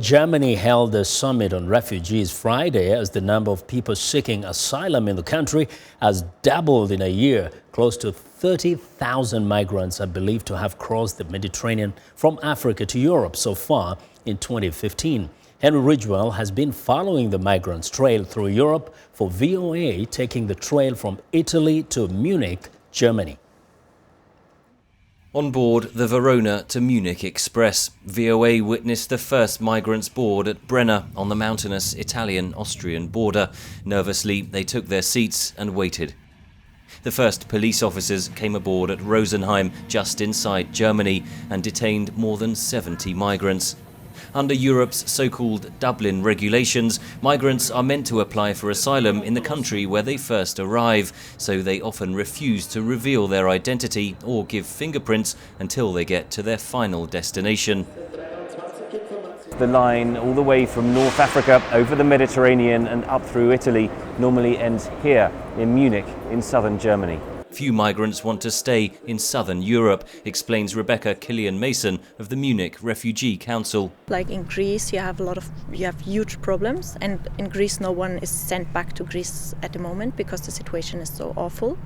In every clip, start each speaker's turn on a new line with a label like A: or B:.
A: Germany held a summit on refugees Friday as the number of people seeking asylum in the country has doubled in a year. Close to 30,000 migrants are believed to have crossed the Mediterranean from Africa to Europe so far in 2015. Henry Ridgwell has been following the migrants' trail through Europe for VOA, taking the trail from Italy to Munich, Germany.
B: On board the Verona to Munich Express, VOA witnessed the first migrants board at Brenner on the mountainous Italian-Austrian border. Nervously, they took their seats and waited. The first police officers came aboard at Rosenheim, just inside Germany, and detained more than 70 migrants. Under Europe's so-called Dublin regulations, migrants are meant to apply for asylum in the country where they first arrive, so they often refuse to reveal their identity or give fingerprints until they get to their final destination. The line all the way from North Africa over the Mediterranean and up through Italy normally ends here in Munich in southern Germany. Few migrants want to stay in southern Europe, explains Rebecca Killian-Mason of the Munich Refugee Council.
C: Like in Greece, you have huge problems, and in Greece no one is sent back to Greece at the moment because the situation is so awful.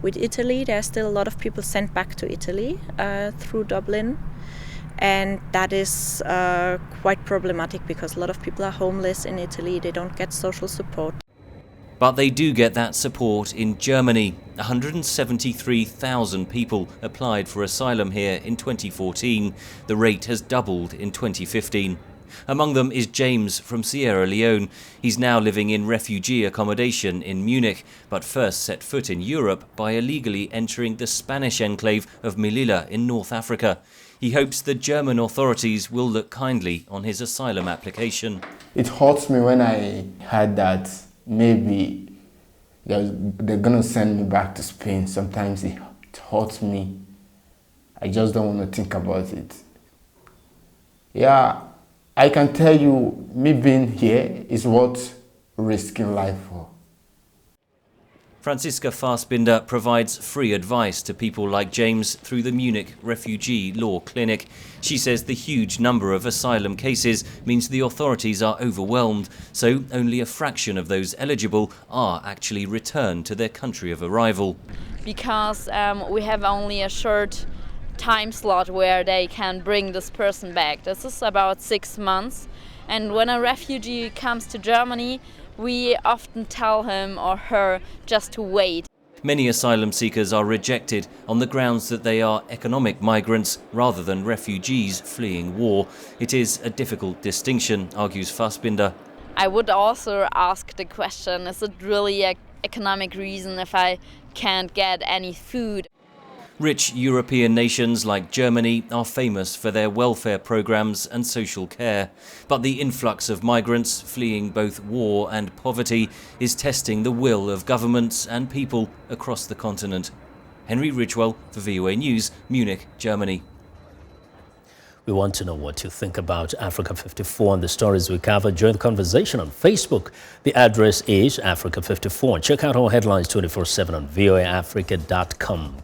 C: With Italy, there are still a lot of people sent back to Italy through Dublin, and that is quite problematic because a lot of people are homeless in Italy. They don't get social support.
B: But they do get that support in Germany. 173,000 people applied for asylum here in 2014. The rate has doubled in 2015. Among them is James from Sierra Leone. He's now living in refugee accommodation in Munich, but first set foot in Europe by illegally entering the Spanish enclave of Melilla in North Africa. He hopes the German authorities will look kindly on his asylum application.
D: It hurts me when I heard that maybe they're gonna send me back to Spain. Sometimes it hurts me. I just don't want to think about it. Yeah, I can tell you, me being here is worth risking life for.
B: Franziska Fassbinder provides free advice to people like James through the Munich Refugee Law Clinic. She says the huge number of asylum cases means the authorities are overwhelmed, so only a fraction of those eligible are actually returned to their country of arrival.
E: Because we have only a short time slot where they can bring this person back. This is about 6 months. And when a refugee comes to Germany, we often tell him or her just to wait.
B: Many asylum seekers are rejected on the grounds that they are economic migrants rather than refugees fleeing war. It is a difficult distinction, argues Fassbinder.
E: I would also ask the question, is it really an economic reason if I can't get any food?
B: Rich European nations like Germany are famous for their welfare programs and social care. But the influx of migrants fleeing both war and poverty is testing the will of governments and people across the continent. Henry Ridgwell for VOA News, Munich, Germany.
A: We want to know what you think about Africa 54 and the stories we cover. Join the conversation on Facebook. The address is Africa 54. Check out our headlines 24/7 on voaafrica.com.